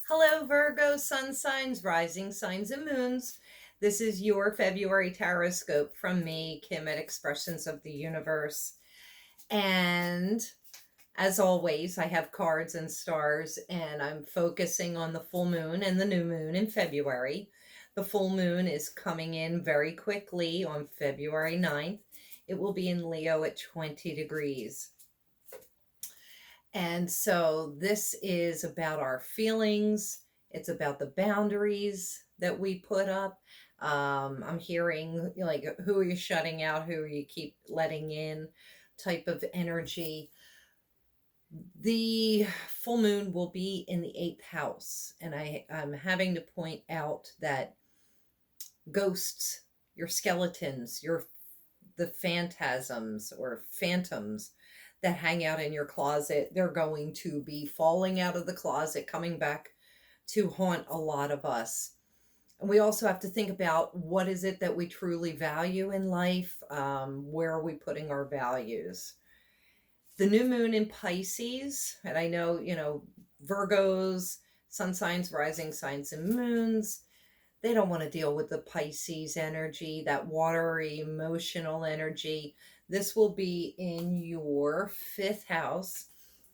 Hello, Virgo, sun signs, rising signs, and moons. This is your February Horoscope from me, Kim, at Expressions of the Universe. And as always, I have cards and stars, and I'm focusing on the full moon and the new moon in February. The full moon is coming in very quickly on February 9th. It will be in Leo at 20 degrees. And so this is about our feelings. It's about the boundaries that we put up. I'm hearing like who are you shutting out, who you keep letting in type of energy. The full moon will be in the eighth house. And I'm having to point out that ghosts, your skeletons, the phantasms or phantoms that hang out in your closet, they're going to be falling out of the closet, coming back to haunt a lot of us. And we also have to think about what is it that we truly value in life? Where are we putting our values? The new moon in Pisces, and I know, Virgos, sun signs, rising signs, and moons, they don't want to deal with the Pisces energy, that watery, emotional energy. This will be in your fifth house,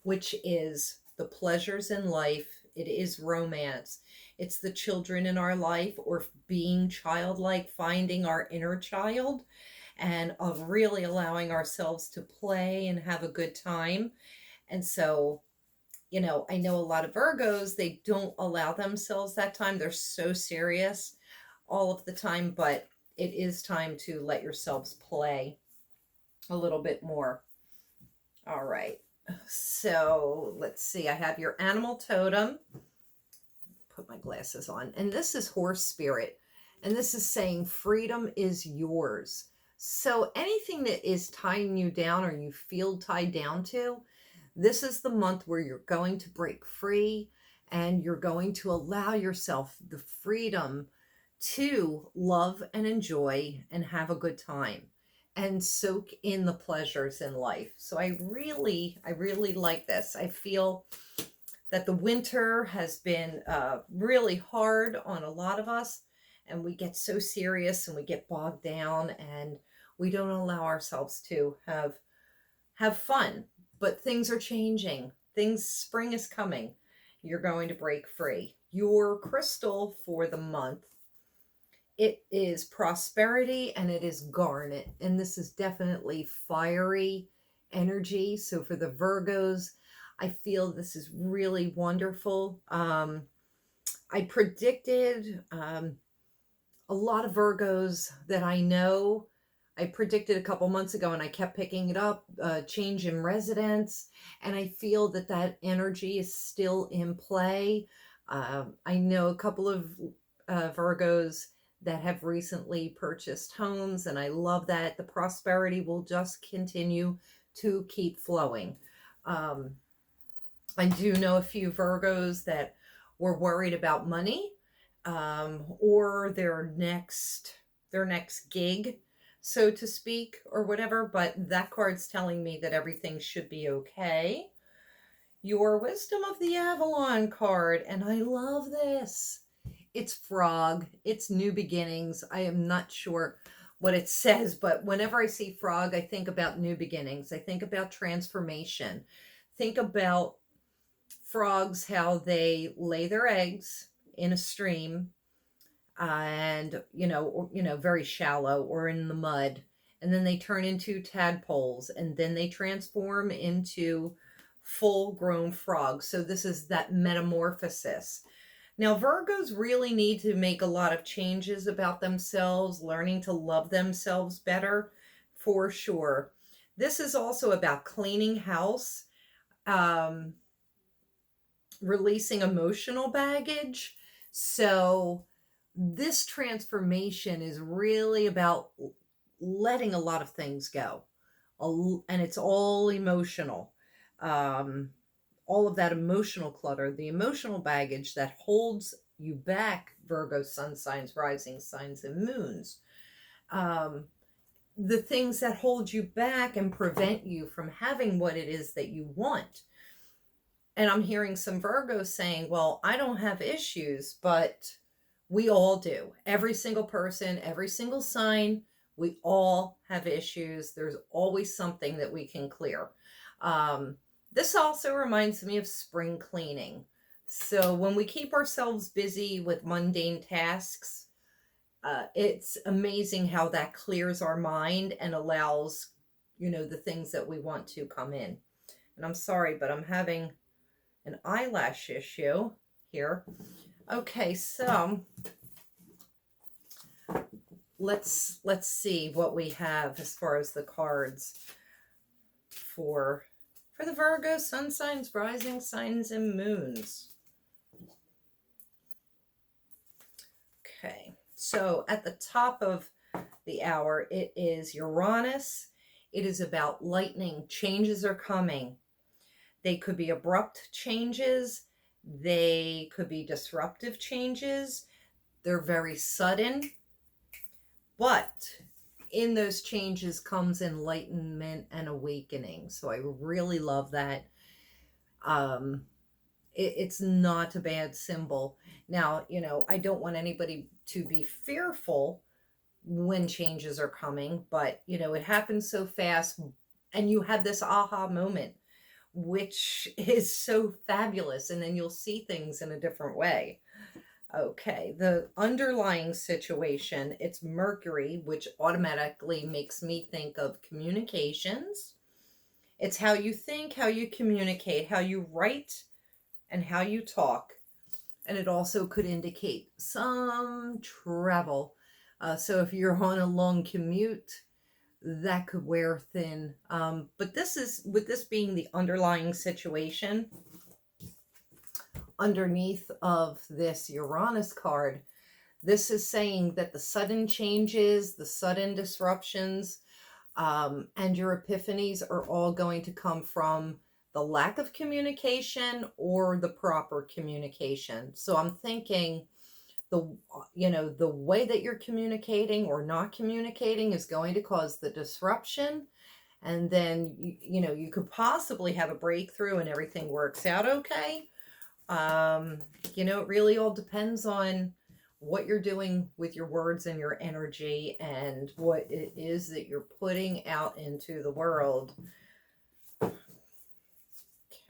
which is the pleasures in life. It is romance. It's the children in our life or being childlike, finding our inner child and of really allowing ourselves to play and have a good time. And so I know a lot of Virgos, they don't allow themselves that time. They're so serious all of the time, but it is time to let yourselves play a little bit more. All right. So let's see. I have your animal totem. Put my glasses on. And this is horse spirit. And this is saying freedom is yours. So anything that is tying you down or you feel tied down to, this is the month where you're going to break free and you're going to allow yourself the freedom to love and enjoy and have a good time and soak in the pleasures in life. So I really like this. I feel that the winter has been really hard on a lot of us, and we get so serious and we get bogged down and we don't allow ourselves to have fun. But things are changing. Spring is coming. You're going to break free. Your crystal for the month, it is prosperity and it is garnet. And this is definitely fiery energy. So for the Virgos, I feel this is really wonderful. I predicted a lot of Virgos that I know. I predicted a couple months ago and I kept picking it up, change in residence. And I feel that that energy is still in play. I know a couple of Virgos that have recently purchased homes, and I love that. The prosperity will just continue to keep flowing. Um, I do know a few Virgos that were worried about money, or their next gig, so to speak, or whatever. But that card's telling me that everything should be okay. Your Wisdom of the Avalon card, and I love this. It's frog. It's new beginnings. I am not sure what it says, but whenever I see frog, I think about new beginnings. I think about transformation. Think about frogs, how they lay their eggs in a stream, and very shallow or in the mud, and then they turn into tadpoles, and then they transform into full grown frogs. So this is that metamorphosis. Now, Virgos really need to make a lot of changes about themselves, learning to love themselves better, for sure. This is also about cleaning house, um, releasing emotional baggage. So, this transformation is really about letting a lot of things go, and it's all emotional. Um, all of that emotional clutter, the emotional baggage that holds you back, Virgo, sun signs, rising signs, and moons. Um, the things that hold you back and prevent you from having what it is that you want. And I'm hearing some Virgos saying, well, I don't have issues, but we all do. Every single person, every single sign, we all have issues. There's always something that we can clear. Um, this also reminds me of spring cleaning. So when we keep ourselves busy with mundane tasks, it's amazing how that clears our mind and allows, the things that we want to come in. And I'm sorry, but I'm having an eyelash issue here. Okay, so let's see what we have as far as the cards for the Virgo sun signs, rising signs, and moons. Okay, so at the top of the hour, it is Uranus. It is about lightning. Changes are coming. They could be abrupt changes. They could be disruptive changes. They're very sudden. But in those changes comes enlightenment and awakening. So I really love that. It's not a bad symbol. Now, I don't want anybody to be fearful when changes are coming, but, it happens so fast and you have this aha moment, which is so fabulous. And then you'll see things in a different way. Okay, the underlying situation, it's Mercury, which automatically makes me think of communications. It's how you think, how you communicate, how you write, and how you talk. And it also could indicate some travel. So if you're on a long commute, that could wear thin. But with this being the underlying situation, underneath of this Uranus card, this is saying that the sudden changes, the sudden disruptions, and your epiphanies are all going to come from the lack of communication or the proper communication. So I'm thinking the way that you're communicating or not communicating is going to cause the disruption. And then, you could possibly have a breakthrough and everything works out okay. It really all depends on what you're doing with your words and your energy and what it is that you're putting out into the world.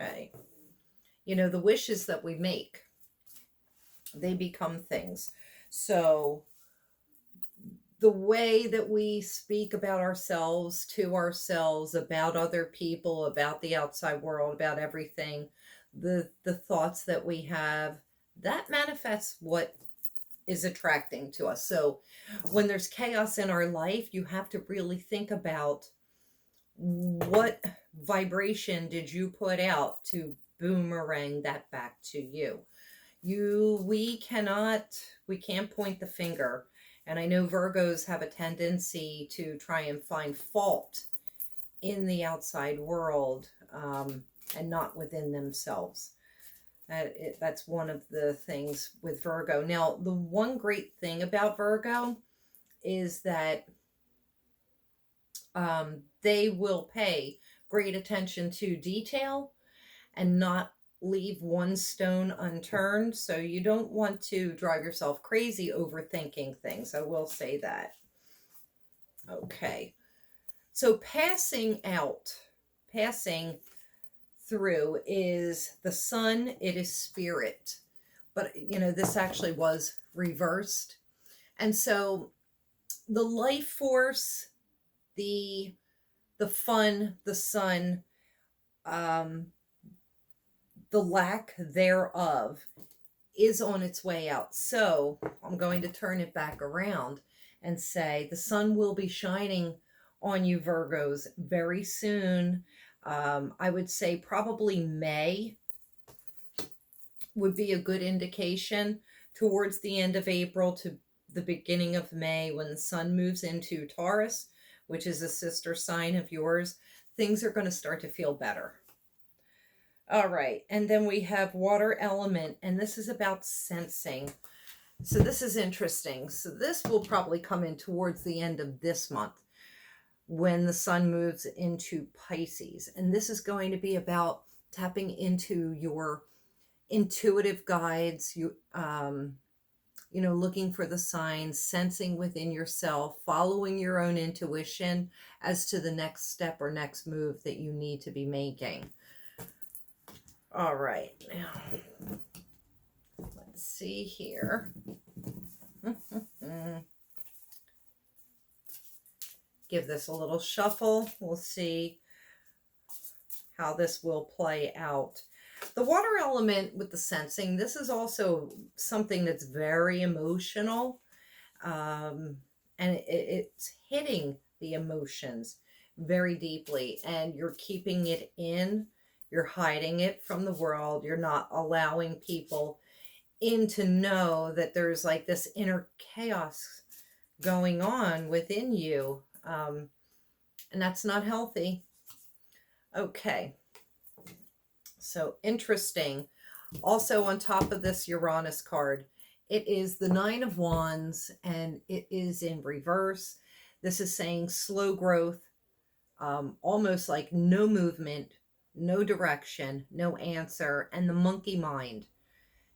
Okay. The wishes that we make, they become things. So the way that we speak about ourselves, to ourselves, about other people, about the outside world, about everything, the thoughts that we have, that manifests what is attracting to us. So when there's chaos in our life, you have to really think about what vibration did you put out to boomerang that back to you. We can't point the finger. And I know Virgos have a tendency to try and find fault in the outside world, and not within themselves. That's one of the things with Virgo. Now, the one great thing about Virgo is that they will pay great attention to detail and not leave one stone unturned. So you don't want to drive yourself crazy overthinking things. I will say that. Okay. So passing through is the sun. It is spirit. But, this actually was reversed. And so the life force, the fun, the sun, the lack thereof is on its way out. So I'm going to turn it back around and say the sun will be shining on you, Virgos, very soon. I would say probably May would be a good indication, towards the end of April to the beginning of May, when the sun moves into Taurus, which is a sister sign of yours. Things are going to start to feel better. All right, and then we have water element, and this is about sensing. So this is interesting. So this will probably come in towards the end of this month when the sun moves into Pisces. And this is going to be about tapping into your intuitive guides, looking for the signs, sensing within yourself, following your own intuition as to the next step or next move that you need to be making. All right, now let's see here. Give this a little shuffle. We'll see how this will play out. The water element with the sensing, this is also something that's very emotional. And it's hitting the emotions very deeply, and you're keeping it in. You're hiding it from the world. You're not allowing people in to know that there's like this inner chaos going on within you. And that's not healthy. Okay. So interesting. Also on top of this Uranus card, it is the Nine of Wands, and it is in reverse. This is saying slow growth, almost like no movement, no direction, no answer, and the monkey mind.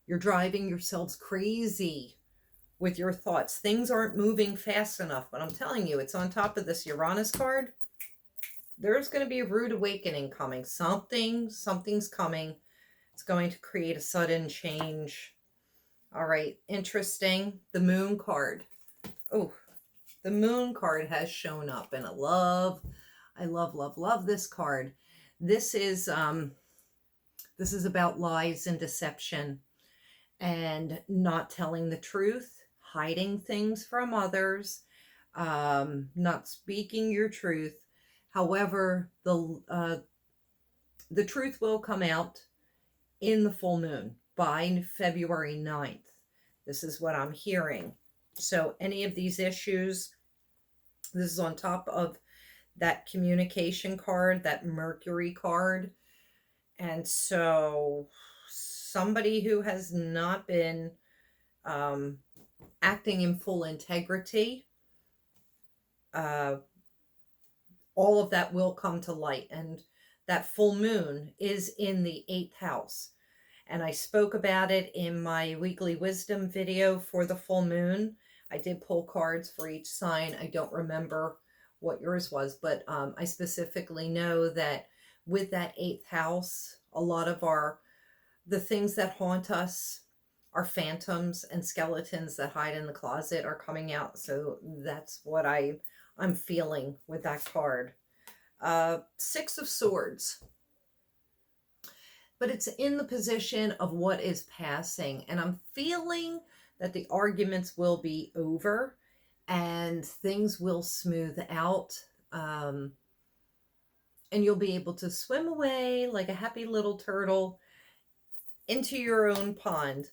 You're driving yourselves crazy with your thoughts. Things aren't moving fast enough, but I'm telling you, it's on top of this Uranus card. There's going to be a rude awakening coming. Something's coming. It's going to create a sudden change. All right, interesting. The Moon card. Oh, the Moon card has shown up, and I love this card. This is about lies and deception, and not telling the truth, hiding things from others, not speaking your truth. However, the truth will come out in the full moon by February 9th. This is what I'm hearing. So any of these issues, this is on top of that communication card, that Mercury card. And so somebody who has not been acting in full integrity, all of that will come to light. And that full moon is in the 8th house. And I spoke about it in my weekly wisdom video for the full moon. I did pull cards for each sign. I don't remember what yours was, but I specifically know that with that 8th house, a lot of the things that haunt us, our phantoms and skeletons that hide in the closet, are coming out. So that's what I'm feeling with that card. 6 of Swords. But it's in the position of what is passing. And I'm feeling that the arguments will be over and things will smooth out. And you'll be able to swim away like a happy little turtle into your own pond.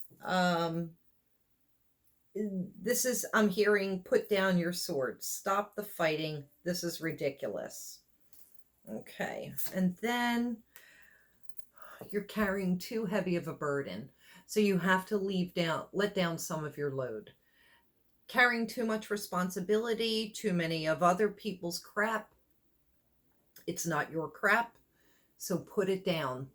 This is, I'm hearing, put down your swords. Stop the fighting. This is ridiculous. Okay. And then you're carrying too heavy of a burden. So you have to let down some of your load. Carrying too much responsibility, too many of other people's crap. It's not your crap. So put it down.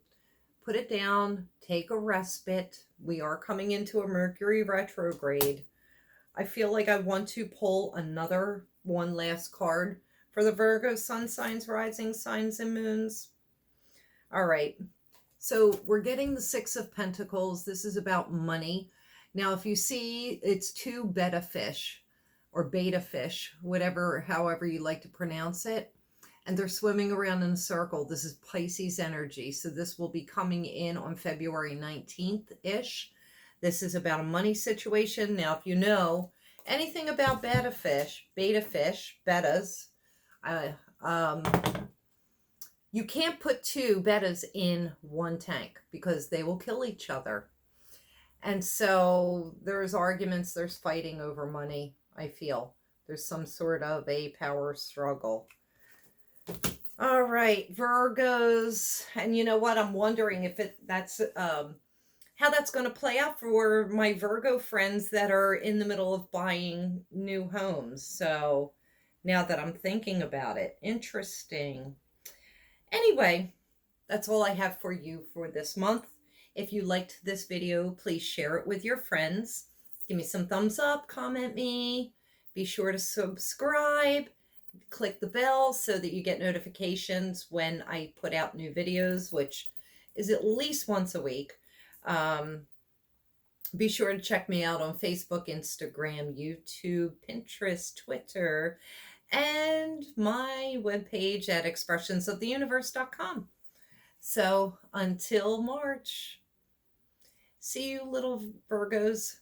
Put it down. Take a respite. We are coming into a Mercury retrograde. I feel like I want to pull one last card for the Virgo sun signs, rising signs, and moons. All right. So we're getting the 6 of Pentacles. This is about money. Now, if you see, it's 2 betta fish or beta fish, however you like to pronounce it. And they're swimming around in a circle. This is Pisces energy. So this will be coming in on February 19th-ish. This is about a money situation. Now, if you know anything about beta fish, bettas, you can't put 2 bettas in one tank because they will kill each other. And so there's arguments, there's fighting over money, I feel. There's some sort of a power struggle. All right, Virgos. And you know what? I'm wondering if that's how that's going to play out for my Virgo friends that are in the middle of buying new homes. So now that I'm thinking about it, interesting. Anyway, that's all I have for you for this month. If you liked this video, please share it with your friends. Give me some thumbs up, comment me. Be sure to subscribe. Click the bell so that you get notifications when I put out new videos, which is at least once a week. Be sure to check me out on Facebook, Instagram, YouTube, Pinterest, Twitter, and my webpage at expressionsoftheuniverse.com. So until March, see you little Virgos.